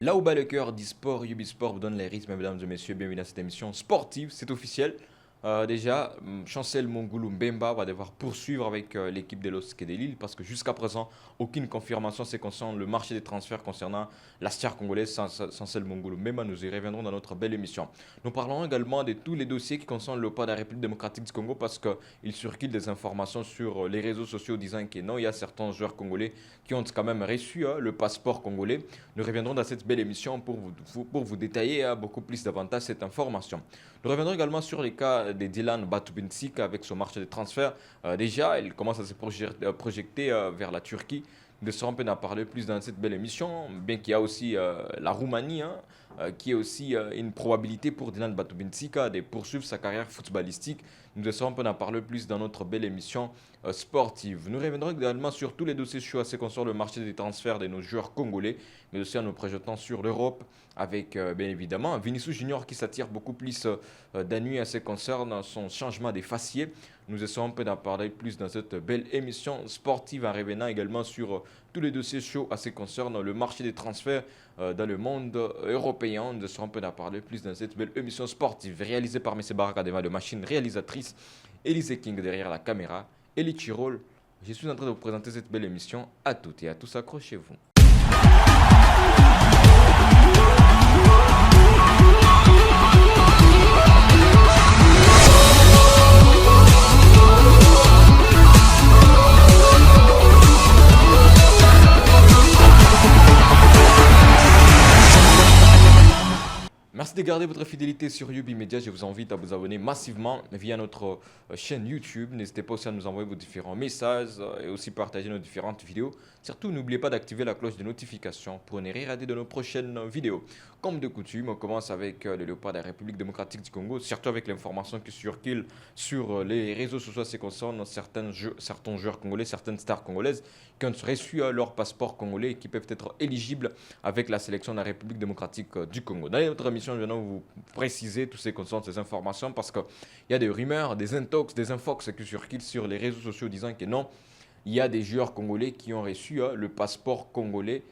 Là où bat le cœur d'e-sport, Ubisport vous donne les rythmes, mesdames et messieurs. Bienvenue dans cette émission sportive, c'est officiel. Déjà, Chancel Mongoulou Mbemba va devoir poursuivre avec l'équipe de l'OSK de Lille parce que jusqu'à présent, aucune confirmation c'est concernant le marché des transferts concernant la star congolaise Chancel Mongoulou Mbemba. Nous y reviendrons dans notre belle émission. Nous parlerons également de tous les dossiers qui concernent le pas de la République démocratique du Congo parce qu'il circule des informations sur les réseaux sociaux disant que non, il y a certains joueurs congolais qui ont quand même reçu le passeport congolais. Nous reviendrons dans cette belle émission pour vous détailler beaucoup plus davantage cette information. Nous reviendrons également sur les cas de Dylan Batubinsik avec son marché de transfert. Déjà, il commence à se projeter vers la Turquie. Nous serons un peu d'en parler plus dans cette belle émission, bien qu'il y a aussi la Roumanie, qui est aussi une probabilité pour Dylan Batubinsik de poursuivre sa carrière footballistique. Nous serons un peu d'en parler plus dans notre belle émission sportive. Nous reviendrons également sur tous les dossiers chauds à ce qui concerne le marché des transferts de nos joueurs congolais, mais aussi en nous projetant sur l'Europe avec bien évidemment Vinicius Junior qui s'attire beaucoup plus d'ennuis à ce qui concerne son changement des faciès. Nous essayons un peu d'en parler plus dans cette belle émission sportive en revenant également sur tous les dossiers chauds à ce qui concerne le marché des transferts dans le monde européen. Nous essayons un peu d'en parler plus dans cette belle émission sportive réalisée par M. Baraka devant de machine réalisatrice, Elise King derrière la caméra, Eli Chirol. Je suis en train de vous présenter cette belle émission. À toutes et à tous, accrochez-vous. Merci de garder votre fidélité sur Yubi Media. Je vous invite à vous abonner massivement via notre chaîne YouTube. N'hésitez pas aussi à nous envoyer vos différents messages et aussi partager nos différentes vidéos. Surtout, n'oubliez pas d'activer la cloche de notification pour ne rien rater de nos prochaines vidéos. Comme de coutume, on commence avec le léopard de la République démocratique du Congo, surtout avec l'information qui circule sur les réseaux sociaux qui concernent certains joueurs congolais, certaines stars congolaises qui ont reçu leur passeport congolais et qui peuvent être éligibles avec la sélection de la République démocratique du Congo. Dans notre émission, je vais vous préciser tout ce qui concerne ces informations parce qu'il y a des rumeurs, des intox, des infox qui circulent sur les réseaux sociaux disant que non, il y a des joueurs congolais qui ont reçu le passeport congolais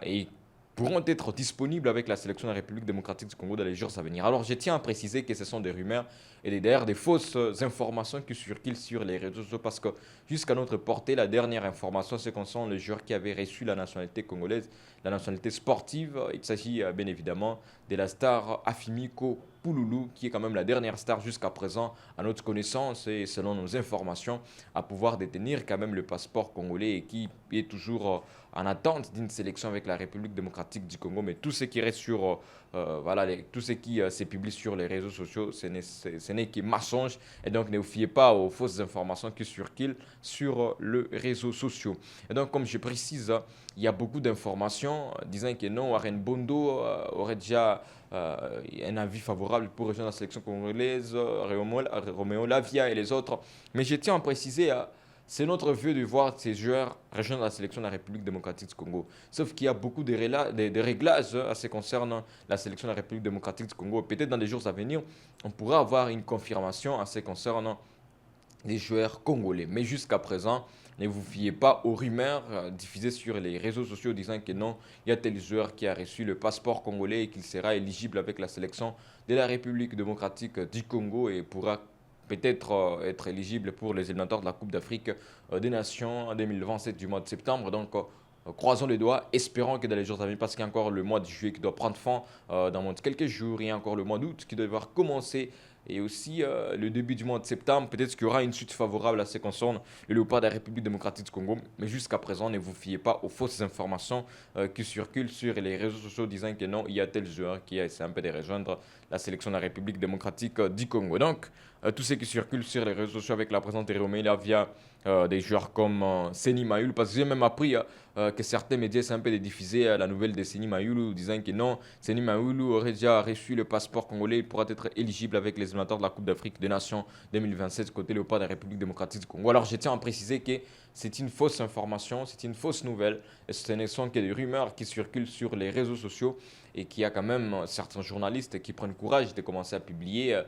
et pourront être disponibles avec la sélection de la République démocratique du Congo dans les jours à venir. Alors je tiens à préciser que ce sont des rumeurs et d'ailleurs des fausses informations qui circulent sur les réseaux sociaux parce que jusqu'à notre portée, la dernière information, c'est concernant les joueurs qui avaient reçu la nationalité congolaise, la nationalité sportive. Il s'agit bien évidemment de la star Afimiko Pouloulou, qui est quand même la dernière star jusqu'à présent, à notre connaissance et selon nos informations, à pouvoir détenir quand même le passeport congolais et qui est toujours en attente d'une sélection avec la République démocratique du Congo. Mais tout ce qui reste sur, tout ce qui se publie sur les réseaux sociaux, ce n'est que mensonge. Et donc, ne vous fiez pas aux fausses informations qui circulent sur les réseaux sociaux. Et donc, comme je précise, il y a beaucoup d'informations disant que non, Warren Bondo aurait déjà un avis favorable pour rejoindre la sélection congolaise, Roméo Lavia et les autres. Mais je tiens à préciser, c'est notre vœu de voir ces joueurs rejoindre la sélection de la République démocratique du Congo. Sauf qu'il y a beaucoup de réglages à ce qui concerne la sélection de la République démocratique du Congo. Peut-être dans les jours à venir, on pourra avoir une confirmation à ce qui concerne les joueurs congolais. Mais jusqu'à présent, ne vous fiez pas aux rumeurs diffusées sur les réseaux sociaux disant que non, il y a tel joueur qui a reçu le passeport congolais et qu'il sera éligible avec la sélection de la République démocratique du Congo et pourra peut-être être éligible pour les éliminatoires de la Coupe d'Afrique des Nations en 2027 du mois de septembre. Donc, croisons les doigts, espérons que dans les jours à venir, parce qu'il y a encore le mois de juillet qui doit prendre fin dans quelques jours, il y a encore le mois d'août qui doit devoir commencer et aussi le début du mois de septembre, peut-être qu'il y aura une suite favorable à ce qui concerne le léopard de la République démocratique du Congo. Mais jusqu'à présent, ne vous fiez pas aux fausses informations qui circulent sur les réseaux sociaux disant que non, il y a tel joueur qui a essayé un peu de rejoindre la sélection de la République démocratique du Congo. Donc, tout ce qui circule sur les réseaux sociaux avec la présence de Roméo via des joueurs comme Seni Mayoulou, parce que j'ai même appris que certains médias essaient un peu de diffuser la nouvelle de Seni Mayoulou, disant que non, Seni Mayoulou aurait déjà reçu le passeport congolais, il pourra être éligible avec les éliminatoires de la Coupe d'Afrique des Nations 2027 côté léopard de la République démocratique du Congo. Alors je tiens à préciser que c'est une fausse information, c'est une fausse nouvelle. Et ce ne sont que des rumeurs qui circulent sur les réseaux sociaux et qu'il y a quand même certains journalistes qui prennent courage de commencer à publier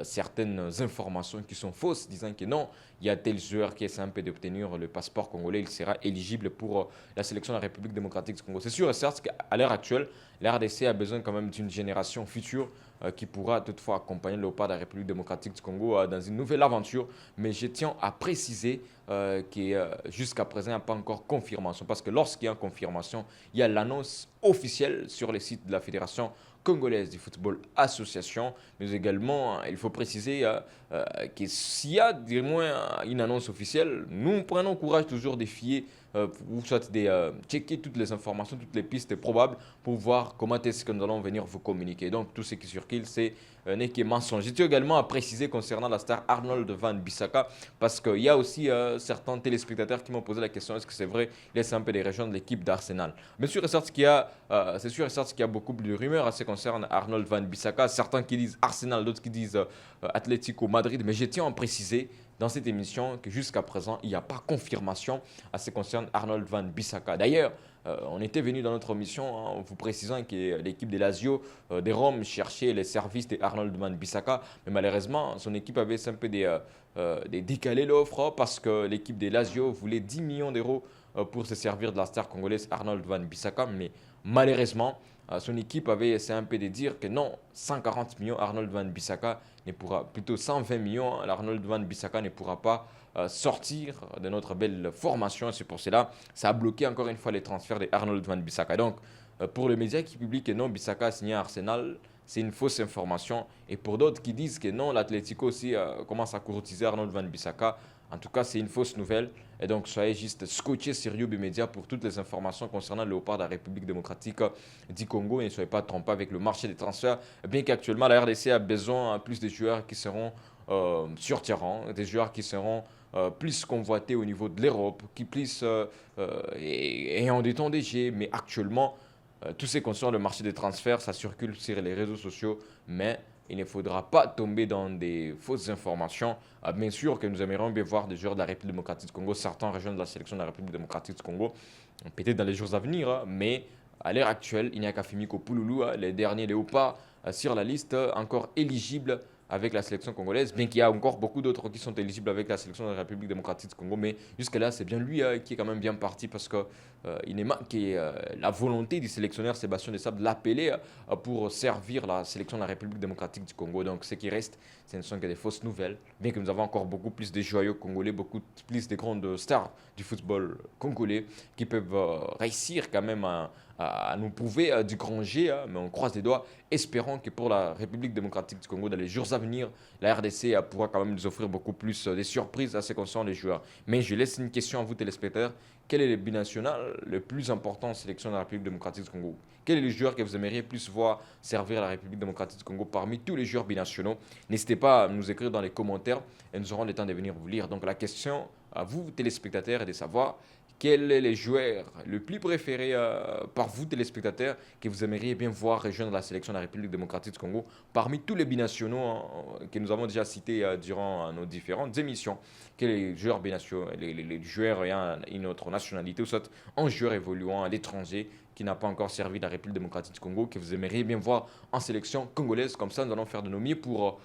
certaines informations qui sont fausses, disant que non, il y a tel joueur qui essaie un peu d'obtenir le passeport congolais, il sera éligible pour la sélection de la République démocratique du Congo. C'est sûr et certes qu'à l'heure actuelle, la RDC a besoin quand même d'une génération future qui pourra toutefois accompagner le pas de la République démocratique du Congo dans une nouvelle aventure. Mais je tiens à préciser que jusqu'à présent, il n'y a pas encore confirmation. Parce que lorsqu'il y a une confirmation, il y a l'annonce officielle sur les sites de la Fédération congolaise du football association. Mais également, il faut préciser que s'il y a du moins une annonce officielle, nous prenons courage toujours de fier ou soit de checker toutes les informations, toutes les pistes probables pour voir comment est-ce que nous allons venir vous communiquer. Donc tout ce qui circule, c'est n'est que mensonge. Je tiens également à préciser concernant la star Arnold Van Bissaka, parce qu'il y a aussi certains téléspectateurs qui m'ont posé la question, est-ce que c'est vrai, il est un peu des régions de l'équipe d'Arsenal. Bien sûr et certes qu'il y a, c'est sûr et certes qu'il y a beaucoup de rumeurs à ce qui concerne Arnold Van Bissaka, certains qui disent Arsenal, d'autres qui disent Atlético Madrid, mais je tiens à préciser dans cette émission que jusqu'à présent, il n'y a pas confirmation à ce qui concerne Arnold Van Bissaka. D'ailleurs, on était venu dans notre mission en vous précisant que l'équipe de Lazio de Rome cherchait les services d'Arnold Van Bissaka, mais malheureusement, son équipe avait un peu décalé l'offre parce que l'équipe de Lazio voulait 10 millions d'euros pour se servir de la star congolaise Arnold Van Bissaka, mais malheureusement, son équipe avait essayé un peu de dire que non, 140 millions Arnold Van Bissaka ne pourra, plutôt 120 millions Arnold Van Bissaka ne pourra pas sortir de notre belle formation. C'est pour cela ça a bloqué encore une fois les transferts de Arnold Van Bissaka. Donc, pour les médias qui publient que non, Bissaka a signé à Arsenal, c'est une fausse information. Et pour d'autres qui disent que non, l'Atlético aussi commence à courtiser Arnold Van Bissaka, en tout cas, c'est une fausse nouvelle. Et donc, soyez juste scotchés sur YouTube Media pour toutes les informations concernant le Léopard de la République démocratique du Congo. Et ne soyez pas trompés avec le marché des transferts. Bien qu'actuellement, la RDC a besoin plus de joueurs qui seront sur terrain, des joueurs qui seront plus convoités au niveau de l'Europe, qui plus ayant des temps DG. Mais actuellement, tout ce qui concerne le marché des transferts, ça circule sur les réseaux sociaux. Mais il ne faudra pas tomber dans des fausses informations. Bien sûr que nous aimerions bien voir des joueurs de la République démocratique du Congo, certains rejoindre la sélection de la République démocratique du Congo, peut-être dans les jours à venir, mais à l'heure actuelle, il n'y a qu'à Fimiko Pouloulou, les derniers léopards sur la liste, encore éligibles avec la sélection congolaise, bien qu'il y a encore beaucoup d'autres qui sont éligibles avec la sélection de la République démocratique du Congo, mais jusque-là, c'est bien lui qui est quand même bien parti parce qu'il n'est manqué la volonté du sélectionneur Sébastien Desabre de l'appeler pour servir la sélection de la République démocratique du Congo. Donc ce qui reste, ce ne sont que des fausses nouvelles, bien que nous avons encore beaucoup plus de joyaux congolais, beaucoup plus de grandes stars du football congolais qui peuvent réussir quand même à nous prouver du grand G, mais on croise les doigts, espérant que pour la République démocratique du Congo, dans les jours à venir, la RDC pourra quand même nous offrir beaucoup plus de surprises à ce qui concerne les joueurs. Mais je laisse une question à vous, téléspectateurs. Quel est le binational le plus important en sélection de la République démocratique du Congo? Quel est le joueur que vous aimeriez plus voir servir la République démocratique du Congo parmi tous les joueurs binationaux? N'hésitez pas à nous écrire dans les commentaires et nous aurons le temps de venir vous lire. Donc la question à vous, téléspectateurs, est de savoir quel est le joueur le plus préféré par vous, téléspectateurs, que vous aimeriez bien voir rejoindre la sélection de la République démocratique du Congo parmi tous les binationaux que nous avons déjà cités durant nos différentes émissions? Quel est les joueurs binationaux, les joueurs ayant une autre nationalité, ou soit un joueur évoluant à l'étranger qui n'a pas encore servi la République démocratique du Congo, que vous aimeriez bien voir en sélection congolaise? Comme ça, nous allons faire de nos mieux pour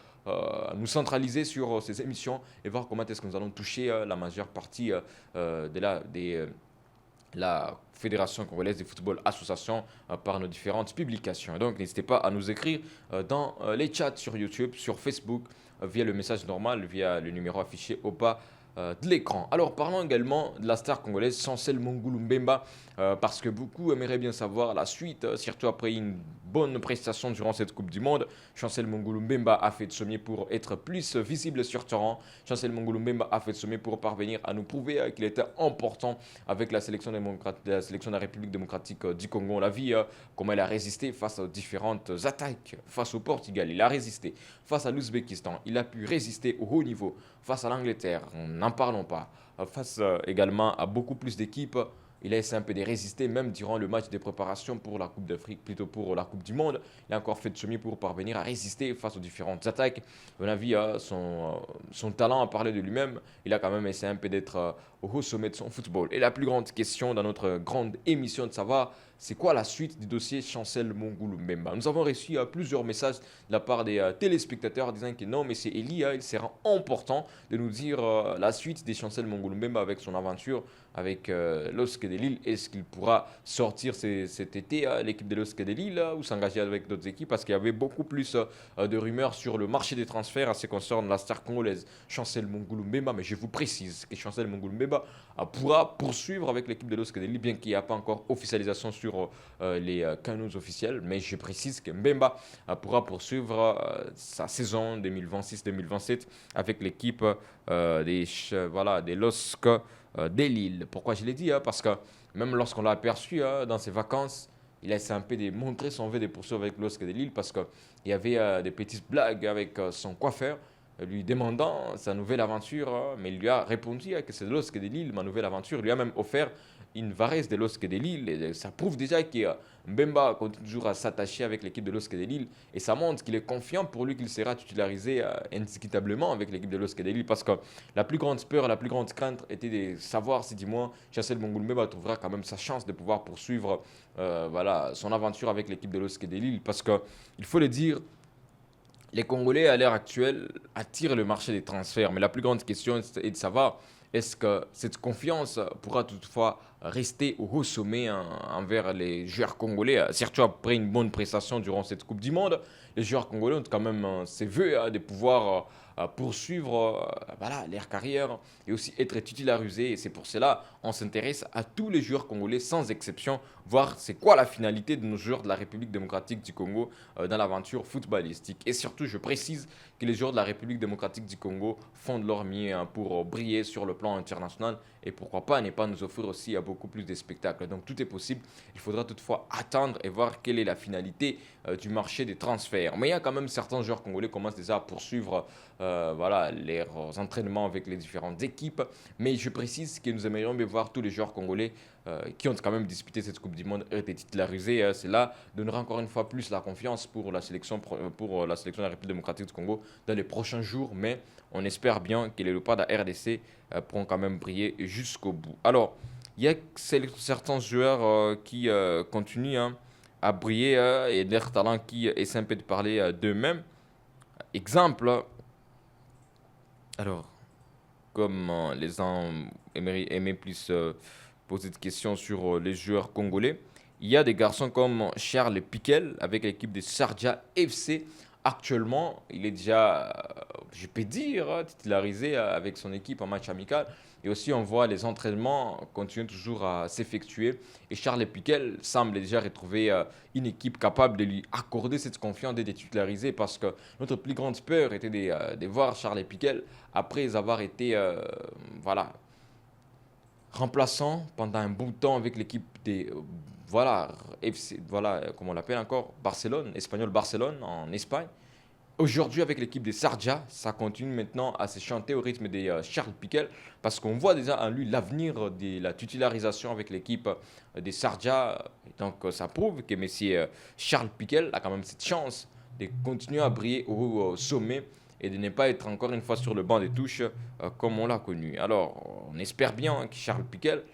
nous centraliser sur ces émissions et voir comment est-ce que nous allons toucher la majeure partie la Fédération congolaise de football association par nos différentes publications. Donc n'hésitez pas à nous écrire dans les chats sur YouTube, sur Facebook, via le message normal, via le numéro affiché au bas de l'écran. Alors parlons également de la star congolaise Chancel Mongulu Mbemba, parce que beaucoup aimeraient bien savoir la suite, surtout après une bonne prestation durant cette Coupe du Monde. Chancel Mongulu Mbemba a fait de sommier pour être plus visible sur terrain. Chancel Mongulu Mbemba a fait de sommier pour parvenir à nous prouver qu'il était important avec la sélection de la République démocratique du Congo. On l'a vu comment elle a résisté face aux différentes attaques, face au Portugal, il a résisté, face à l'Ouzbékistan, il a pu résister au haut niveau, face à l'Angleterre, n'en parlons pas, face également à beaucoup plus d'équipes Il a essayé un peu de résister, même durant le match de préparation pour la Coupe d'Afrique, plutôt pour la Coupe du Monde. Il a encore fait de son mieux pour parvenir à résister face aux différentes attaques. À mon avis, son talent a parlé de lui-même. Il a quand même essayé un peu d'être au haut sommet de son football. Et la plus grande question dans notre grande émission de savoir, c'est quoi la suite du dossier Chancel Mongulu Mbemba? Nous avons reçu plusieurs messages de la part des téléspectateurs disant que non, mais c'est Eli, il sera important de nous dire la suite des Chancel Mongulu Mbemba avec son aventure avec l'OSC de Lille. Est-ce qu'il pourra sortir cet été l'équipe de l'OSC de Lille ou s'engager avec d'autres équipes? Parce qu'il y avait beaucoup plus de rumeurs sur le marché des transferts en ce qui concerne la star congolaise Chancel Mongulu Mbemba. Mais je vous précise que Chancel Mongulu Mbemba pourra poursuivre avec l'équipe de l'OSC de Lille, bien qu'il n'y a pas encore officialisation sur les canaux officiels. Mais je précise que Mbemba pourra poursuivre sa saison 2026-2027 avec l'équipe des LOSC des Lille. Pourquoi je l'ai dit? Parce que même lorsqu'on l'a aperçu dans ses vacances, il a essayé un peu de montrer son vœu de poursuivre avec l'OSC de Lille parce qu'il y avait des petites blagues avec son coiffeur lui demandant sa nouvelle aventure, mais il lui a répondu que c'est l'OSC de Lille, ma nouvelle aventure. Il lui a même offert une varese de l'OSC de Lille. Et ça prouve déjà que Mbemba continue toujours à s'attacher avec l'équipe de l'OSC de Lille. Et ça montre qu'il est confiant pour lui qu'il sera titularisé indiscutablement avec l'équipe de l'OSC de Lille. Parce que la plus grande peur, la plus grande crainte était de savoir si, dis-moi, Chancel Mongulu Mbemba trouvera quand même sa chance de pouvoir poursuivre son aventure avec l'équipe de l'OSC de Lille. Parce qu'il faut le dire, les Congolais, à l'heure actuelle, attirent le marché des transferts. Mais la plus grande question est de savoir, est-ce que cette confiance pourra toutefois rester au haut sommet envers les joueurs congolais, surtout après une bonne prestation durant cette Coupe du Monde? Les joueurs congolais ont quand même ces vœux de pouvoir poursuivre leur carrière et aussi être titularisés. Et c'est pour cela qu'on s'intéresse à tous les joueurs congolais sans exception, voir c'est quoi la finalité de nos joueurs de la République démocratique du Congo dans l'aventure footballistique. Et surtout, je précise que les joueurs de la République démocratique du Congo font de leur mieux pour briller sur le plan international et pourquoi pas ne pas nous offrir aussi beaucoup plus de spectacles. Donc tout est possible. Il faudra toutefois attendre et voir quelle est la finalité du marché des transferts. Mais il y a quand même certains joueurs congolais qui commencent déjà à poursuivre leurs entraînements avec les différentes équipes. Mais je précise que nous aimerions bien voir tous les joueurs congolais qui ont quand même disputé cette Coupe du Monde être titularisés. Cela donnera encore une fois plus la confiance pour la sélection de la République démocratique du Congo dans les prochains jours. Mais on espère bien que les léopards de la RDC pourront quand même briller jusqu'au bout. Alors, il y a certains joueurs qui continuent à briller et leurs talents qui essaient un peu de parler d'eux-mêmes. Exemple, alors, comme les gens aimaient plus poser des questions sur les joueurs congolais, il y a des garçons comme Charles Piquel avec l'équipe de Sharjah FC. Actuellement, il est déjà, je peux dire, titularisé avec son équipe en match amical. Et aussi, on voit les entraînements continuer toujours à s'effectuer. Et Charles Piquel semble déjà retrouver une équipe capable de lui accorder cette confiance d'être titularisé parce que notre plus grande peur était de voir Charles Piquel après avoir été remplaçant pendant un bout de temps avec l'équipe des FC, comment on l'appelle encore, Barcelone, Espagnol Barcelone en Espagne. Aujourd'hui, avec l'équipe des Sharjah, ça continue maintenant à se chanter au rythme de Charles Piquel parce qu'on voit déjà en lui l'avenir de la titularisation avec l'équipe des Sharjah. Donc, ça prouve que M. Charles Piquel a quand même cette chance de continuer à briller au sommet et de ne pas être encore une fois sur le banc des touches comme on l'a connu. Alors, on espère bien que Charles Piquel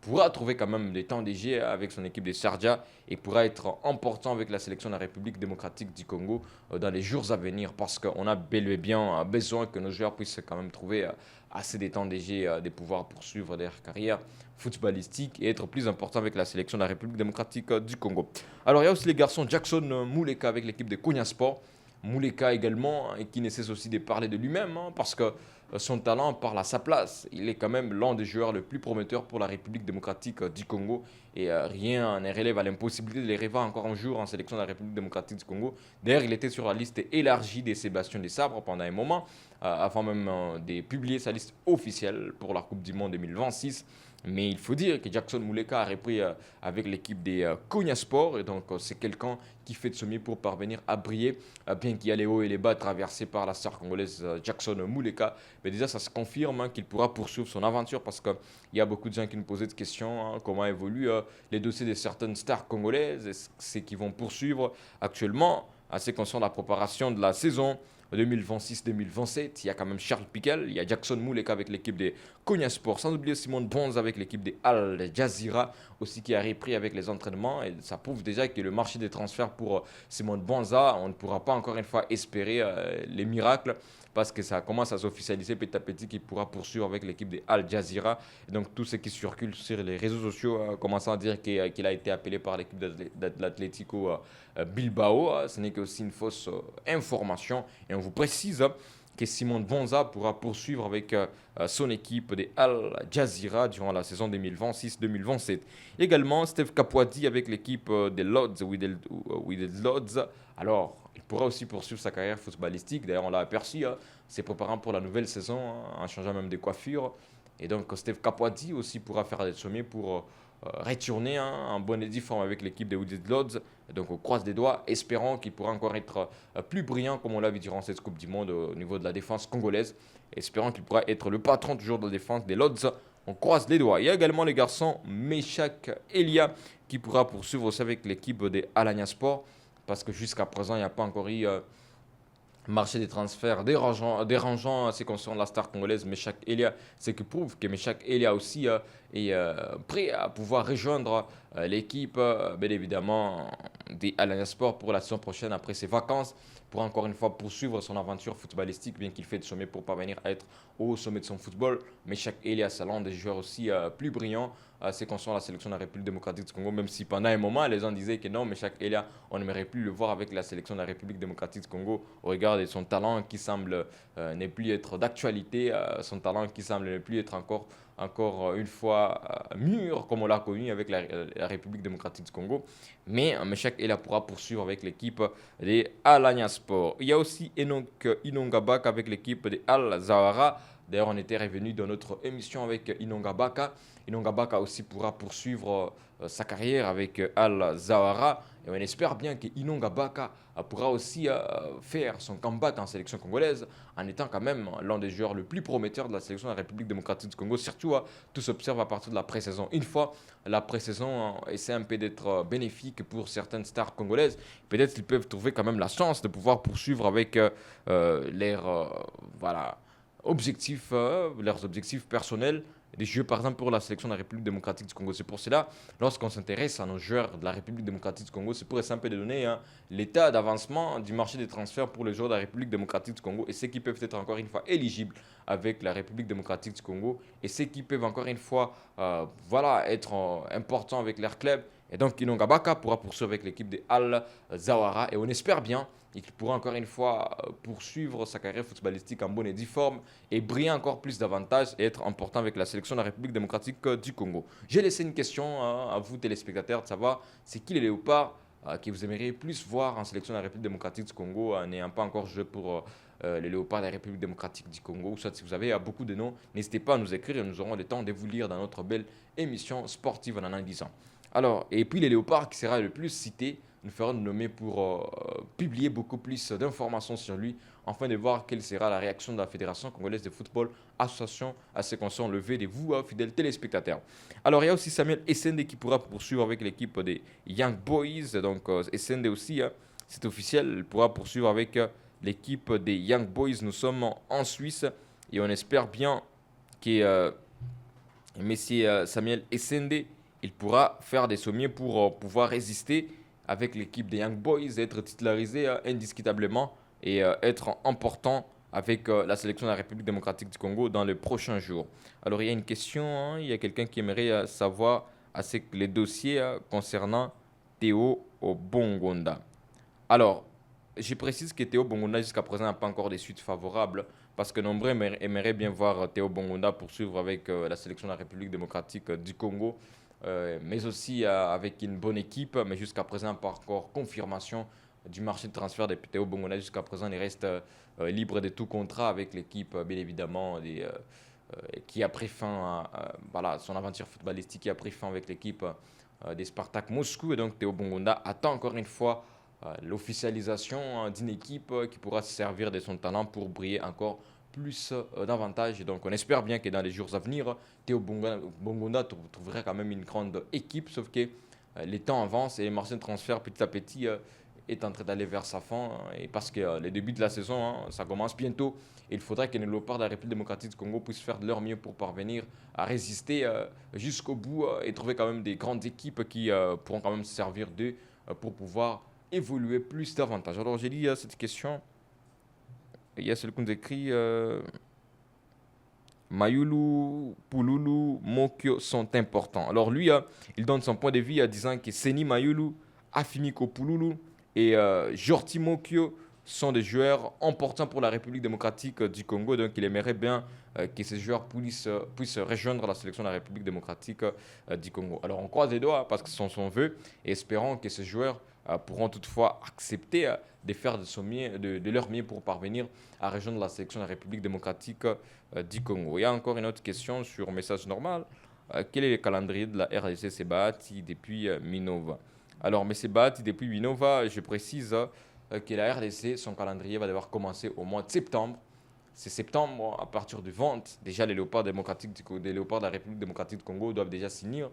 pourra trouver quand même des temps de jeu avec son équipe de Sharjah et pourra être important avec la sélection de la République démocratique du Congo dans les jours à venir parce qu'on a bel et bien besoin que nos joueurs puissent quand même trouver assez de temps de jeu, de pouvoir poursuivre leur carrière footballistique et être plus important avec la sélection de la République démocratique du Congo. Alors il y a aussi les garçons Jackson Mouleka avec l'équipe de Konya Sport. Mouleka également, et qui ne cesse aussi de parler de lui-même, parce que son talent parle à sa place. Il est quand même l'un des joueurs les plus prometteurs pour la République démocratique du Congo. Et rien ne relève à l'impossibilité de les revoir encore un jour en sélection de la République démocratique du Congo. D'ailleurs, il était sur la liste élargie des Sébastien Desabre pendant un moment, avant même de publier sa liste officielle pour la Coupe du Monde 2026. Mais il faut dire que Jackson Muleka a repris avec l'équipe des Konya Sport. Et donc, c'est quelqu'un qui fait de ce mieux pour parvenir à briller, bien qu'il y a les hauts et les bas traversés par la star congolaise Jackson Muleka. Mais déjà, ça se confirme qu'il pourra poursuivre son aventure parce qu'il y a beaucoup de gens qui nous posaient des questions. Comment évoluent les dossiers de certaines stars congolaises? Est-ce que c'est qu'ils vont poursuivre actuellement? Assez conscient de la préparation de la saison 2026-2027. Il y a quand même Charles Piquel, il y a Jackson Muleka avec l'équipe des Konya Sport, sans oublier Simone Bonz avec l'équipe des Al Jazeera aussi qui a repris avec les entraînements. Et ça prouve déjà que le marché des transferts pour Simone Bonza, on ne pourra pas encore une fois espérer les miracles parce que ça commence à s'officialiser petit à petit qu'il pourra poursuivre avec l'équipe des Al Jazeera. Et donc tout ce qui circule sur les réseaux sociaux commençant à dire qu'il a été appelé par l'équipe de l'Atlético Bilbao. Ce n'est qu'aussi une fausse information. Et on vous précise que Simon Bonza pourra poursuivre avec son équipe des Al Jazeera durant la saison 2026-2027. Également, Steve Kapwadi avec l'équipe des Lodz, Wydad Lodz. Alors, il pourra aussi poursuivre sa carrière footballistique. D'ailleurs, on l'a aperçu, c'est préparant pour la nouvelle saison, en changeant même de coiffure. Et donc, Steve Kapwadi aussi pourra faire des sommets pour retourner en bonne et due forme avec l'équipe des Wydad Lodz. Donc on croise des doigts, espérant qu'il pourra encore être plus brillant comme on l'a vu durant cette Coupe du Monde au niveau de la défense congolaise. Espérant qu'il pourra être le patron toujours de la défense des Lodz. On croise les doigts. Il y a également les garçons Meshak Elia qui pourra poursuivre aussi avec l'équipe des Alanya Sport. Parce que jusqu'à présent, il n'y a pas encore eu marché des transferts dérangeant à ce qui concerne la star congolaise Meshak Elia, ce qui prouve que Meshak Elia aussi est prêt à pouvoir rejoindre l'équipe, bien évidemment, des Alanya Sport pour la saison prochaine après ses vacances, pour encore une fois poursuivre son aventure footballistique, bien qu'il fait de sommet pour parvenir à être au sommet de son football. Meshak Elia, c'est l'un des joueurs aussi plus brillants c'est concernant la sélection de la République démocratique du Congo, même si pendant un moment, les gens disaient que non, mais Meshak Elia, on n'aimerait plus le voir avec la sélection de la République démocratique du Congo au regard de son talent qui semble ne plus être d'actualité, son talent qui semble ne plus être encore une fois mûr comme on l'a connu avec la République démocratique du Congo. Mais Meshak Elia pourra poursuivre avec l'équipe des Alanya Sport. Il y a aussi Enoch Inongabak avec l'équipe des Al Zawara. D'ailleurs, on était revenu dans notre émission avec Inongabaka. Inongabaka aussi pourra poursuivre sa carrière avec Al Zawara. Et on espère bien que Inongabaka pourra aussi faire son comeback en sélection congolaise en étant quand même l'un des joueurs le plus prometteurs de la sélection de la République démocratique du Congo. Surtout, tout s'observe à partir de la pré-saison. Une fois la pré-saison essaie un peu d'être bénéfique pour certaines stars congolaises, peut-être qu'ils peuvent trouver quand même la chance de pouvoir poursuivre avec voilà, leurs objectifs personnels des jeux, par exemple, pour la sélection de la République démocratique du Congo. C'est pour cela, lorsqu'on s'intéresse à nos joueurs de la République démocratique du Congo, c'est pour essayer un peu de donner l'état d'avancement du marché des transferts pour les joueurs de la République démocratique du Congo et ceux qui peuvent être encore une fois éligibles avec la République démocratique du Congo et ceux qui peuvent encore une fois être importants avec leur club. Et donc, Inongabaka pourra poursuivre avec l'équipe de Al Zawara et on espère bien et qu'il pourra encore une fois poursuivre sa carrière footballistique en bonne et due forme et briller encore plus davantage et être important avec la sélection de la République démocratique du Congo. J'ai laissé une question à vous téléspectateurs de savoir c'est qui les léopards que vous aimeriez plus voir en sélection de la République démocratique du Congo n'ayant pas encore joué pour les léopards de la République démocratique du Congo. Soit si vous avez beaucoup de noms, n'hésitez pas à nous écrire et nous aurons le temps de vous lire dans notre belle émission sportive en analysant. Alors, et puis les léopards qui sera le plus cité, nous ferons nommer pour publier beaucoup plus d'informations sur lui, afin de voir quelle sera la réaction de la Fédération congolaise de football, association à ce qu'on soit levé de vous, fidèles téléspectateurs. Alors, il y a aussi Samuel Essende qui pourra poursuivre avec l'équipe des Young Boys. Donc, Essende aussi, c'est officiel, il pourra poursuivre avec l'équipe des Young Boys. Nous sommes en Suisse et on espère bien que Messi Samuel Essende il pourra faire des sommets pour pouvoir résister avec l'équipe des Young Boys, être titularisé indiscutablement et être important avec la sélection de la République démocratique du Congo dans les prochains jours. Alors il y a une question, il y a quelqu'un qui aimerait savoir les dossiers concernant Théo Bongonda. Alors, je précise que Théo Bongonda jusqu'à présent n'a pas encore des suites favorables parce que nombreux aimeraient bien voir Théo Bongonda poursuivre avec la sélection de la République démocratique du Congo mais aussi avec une bonne équipe, mais jusqu'à présent pas encore confirmation du marché de transfert des Théo Bongonda. Jusqu'à présent, il reste libre de tout contrat avec l'équipe, bien évidemment, qui a pris fin à voilà, son aventure footballistique, qui a pris fin avec l'équipe des Spartak Moscou. Et donc Théo Bongonda attend encore une fois l'officialisation d'une équipe qui pourra se servir de son talent pour briller encore plus davantage. Et donc on espère bien que dans les jours à venir, Théo Bongonda trouverait quand même une grande équipe, sauf que les temps avancent et le marché de transfert petit à petit est en train d'aller vers sa fin. Et parce que les débuts de la saison, ça commence bientôt. Et il faudrait que les léopards de la République démocratique du Congo puissent faire de leur mieux pour parvenir à résister jusqu'au bout et trouver quand même des grandes équipes qui pourront quand même se servir d'eux pour pouvoir évoluer plus davantage. Alors j'ai dit cette question, il y a celui qui nous écrit Mayulu, Pululu, Mokyo sont importants. Alors lui, il donne son point de vue en disant que Seni Mayulu, Afimiko Pululu et Jorti Mokyo sont des joueurs importants pour la République démocratique du Congo. Donc il aimerait bien que ces joueurs puissent rejoindre la sélection de la République démocratique du Congo. Alors on croise les doigts parce que c'est son vœu et espérons que ces joueurs pourront toutefois accepter de faire de leur mieux pour parvenir à rejoindre la sélection de la République démocratique du Congo. Il y a encore une autre question sur message normal. Quel est le calendrier de la RDC Sebahati depuis Minova? Alors, M. Sebahati depuis Minova, je précise que la RDC, son calendrier va devoir commencer au mois de septembre. C'est septembre, à partir du 20, déjà les léopards démocratiques des léopards de la République démocratique du Congo doivent déjà signer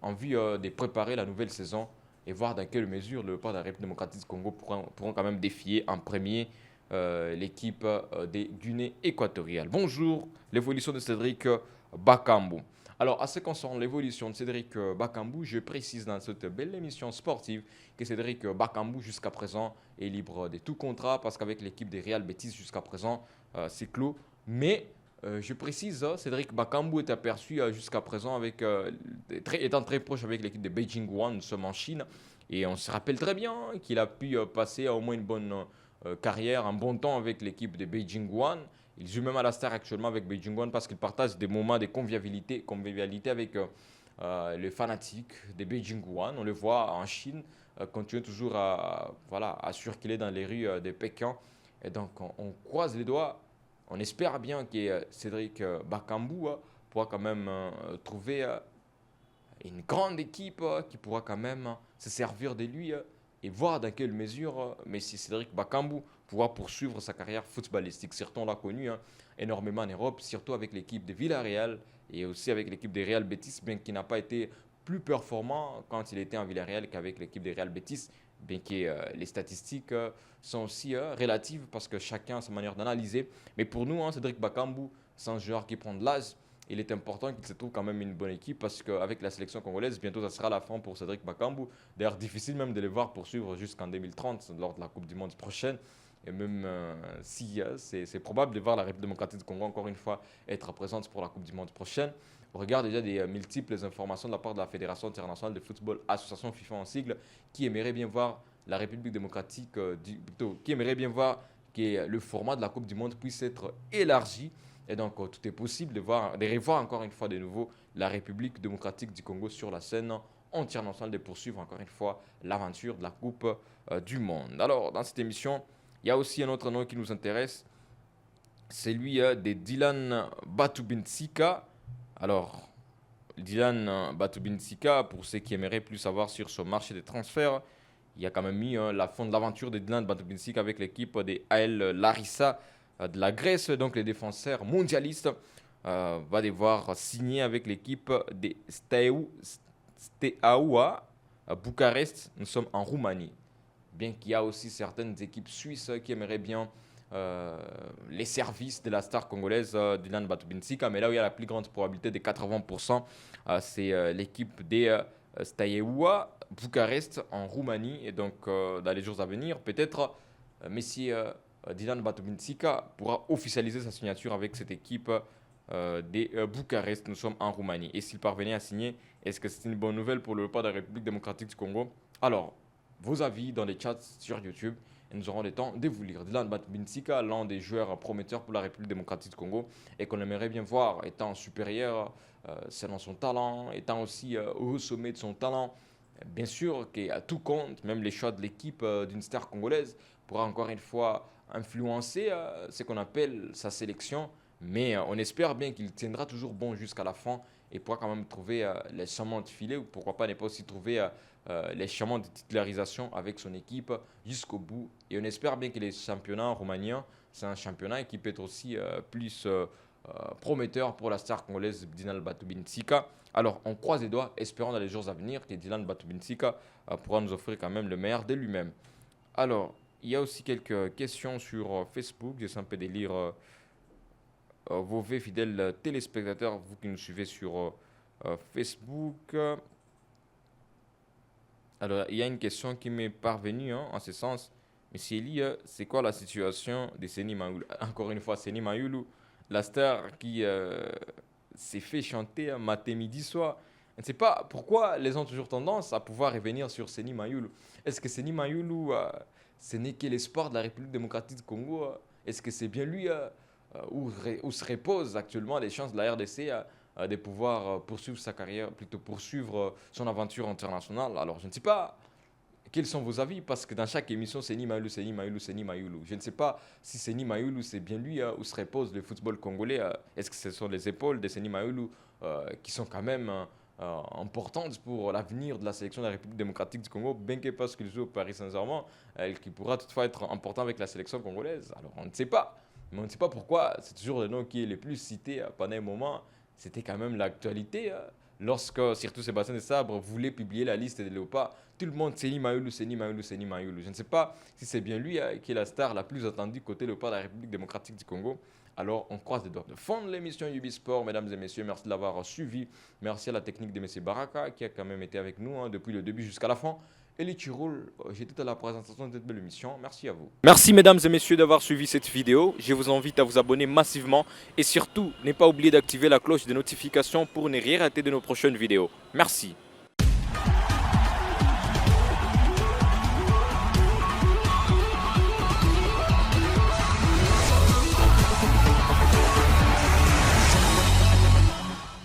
en vue de préparer la nouvelle saison et voir dans quelle mesure le léopard de la République démocratique du Congo pourront quand même défier en premier l'équipe des Guinée équatoriale. Bonjour, l'évolution de Cédric Bakambu. Alors, à ce qui concerne l'évolution de Cédric Bakambu, je précise dans cette belle émission sportive que Cédric Bakambu, jusqu'à présent, est libre de tout contrat parce qu'avec l'équipe des Real Betis, jusqu'à présent, c'est clos. Mais je précise, Cédric Bakambu est aperçu jusqu'à présent étant très proche avec l'équipe de Beijing One, nous sommes en Chine. Et on se rappelle très bien qu'il a pu passer au moins une bonne carrière, un bon temps avec l'équipe de Beijing One. Il joue même à la star actuellement avec Beijing One parce qu'il partage des moments de convivialité avec les fanatiques de Beijing One. On le voit en Chine, continue toujours voilà, à circuler dans les rues de Pékin. Et donc on croise les doigts. On espère bien que Cédric Bakambu pourra quand même trouver une grande équipe qui pourra quand même se servir de lui et voir dans quelle mesure Messi Cédric Bakambu pourra poursuivre sa carrière footballistique. Certes, on l'a connu énormément en Europe, surtout avec l'équipe de Villarreal et aussi avec l'équipe de Real Betis, bien qu'il n'a pas été plus performant quand il était en Villarreal qu'avec l'équipe de Real Betis, bien que les statistiques sont aussi relatives parce que chacun a sa manière d'analyser. Mais pour nous, Cédric Bakambu, c'est un joueur qui prend de l'âge. Il est important qu'il se trouve quand même une bonne équipe parce qu'avec la sélection congolaise, bientôt ça sera la fin pour Cédric Bakambu. D'ailleurs, difficile même de les voir poursuivre jusqu'en 2030 lors de la Coupe du Monde prochaine. Et même si c'est probable de voir la République démocratique du Congo encore une fois être présente pour la Coupe du Monde prochaine. On regarde déjà des multiples informations de la part de la Fédération internationale de football, association FIFA en sigle, qui aimerait bien voir la République démocratique, qui aimerait bien voir que le format de la Coupe du Monde puisse être élargi. Et donc, tout est possible de revoir encore une fois de nouveau la République démocratique du Congo sur la scène internationale, de poursuivre encore une fois l'aventure de la Coupe du Monde. Alors, dans cette émission, il y a aussi un autre nom qui nous intéresse, c'est lui de Dylan Batubinsika. Alors, Dylan Batubinsika, pour ceux qui aimeraient plus savoir sur ce marché des transferts, il y a quand même mis la fin de l'aventure de Dylan Batubinsika avec l'équipe des AL Larissa de la Grèce. Donc, les défenseurs mondialistes va devoir signer avec l'équipe des Steaua à Bucarest. Nous sommes en Roumanie. Bien qu'il y a aussi certaines équipes suisses qui aimeraient bien les services de la star congolaise Dylan Batubinsika. Mais là où il y a la plus grande probabilité de 80%, c'est l'équipe des Steaua Bucarest en Roumanie. Et donc, dans les jours à venir, peut-être Messi Dylan Batubinsika pourra officialiser sa signature avec cette équipe des Bucarest. Nous sommes en Roumanie. Et s'il parvenait à signer, est-ce que c'est une bonne nouvelle pour le repas de la République démocratique du Congo? Alors, vos avis dans les chats sur YouTube et nous aurons le temps de vous lire. Dylan Batubinsika, l'un des joueurs prometteurs pour la République démocratique du Congo et qu'on aimerait bien voir étant supérieur selon son talent, étant aussi au sommet de son talent. Bien sûr qu'à tout compte, même les choix de l'équipe d'une star congolaise pourra encore une fois influencer ce qu'on appelle sa sélection. Mais on espère bien qu'il tiendra toujours bon jusqu'à la fin et pourra quand même trouver les chamans de filet ou pourquoi pas ne pas aussi trouver les chamans de titularisation avec son équipe jusqu'au bout. Et on espère bien que les championnats roumaniens, c'est un championnat qui peut être aussi plus prometteur pour la star congolaise Dilan Batubinsika. Alors on croise les doigts, espérant dans les jours à venir que Dilan Batubinsika pourra nous offrir quand même le meilleur de lui-même. Alors, il y a aussi quelques questions sur Facebook. J'essaie un peu de lire vos fidèles téléspectateurs, vous qui nous suivez sur Facebook. Alors, il y a une question qui m'est parvenue en ce sens. Monsieur Eli, c'est quoi la situation de Seni Mayoulou? Encore une fois, Seni Mayoulou, la star qui s'est fait chanter matin, midi, soir. Je ne sais pas pourquoi les gens ont toujours tendance à pouvoir revenir sur Seni Mayoulou. Est-ce que Seni Mayoulou, ce n'est que l'espoir de la République démocratique du Congo? Est-ce que c'est bien lui où se reposent actuellement les chances de la RDC de pouvoir poursuivre sa carrière, plutôt poursuivre son aventure internationale? Alors, je ne sais pas quels sont vos avis, parce que dans chaque émission, c'est ni Mayoulou, c'est ni Mayoulou, c'est ni Mayoulou. Je ne sais pas si c'est ni Mayoulou, c'est bien lui où se repose le football congolais. Est-ce que ce sont les épaules de Seni Mayoulou qui sont quand même importantes pour l'avenir de la sélection de la République démocratique du Congo, bien que parce qu'il joue au Paris Saint-Germain, qui pourra toutefois être important avec la sélection congolaise? Alors, on ne sait pas. Mais on ne sait pas pourquoi, c'est toujours le nom qui est le plus cité pendant un moment. C'était quand même l'actualité. Lorsque, surtout Sébastien de Sabre, voulait publier la liste des léopards, tout le monde, c'est ni Mayoulou, c'est ni Mayoulou, c'est ni Mayoulou. Je ne sais pas si c'est bien lui qui est la star la plus attendue côté léopard de la République démocratique du Congo. Alors, on croise les doigts de fond l'émission Ubisport, mesdames et messieurs. Merci de l'avoir suivi. Merci à la technique de M. Baraka qui a quand même été avec nous depuis le début jusqu'à la fin. Et les Tiroul, j'étais à la présentation de cette belle émission. Merci à vous. Merci mesdames et messieurs d'avoir suivi cette vidéo. Je vous invite à vous abonner massivement et surtout, ne pas oublier d'activer la cloche de notification pour ne rien rater de nos prochaines vidéos. Merci.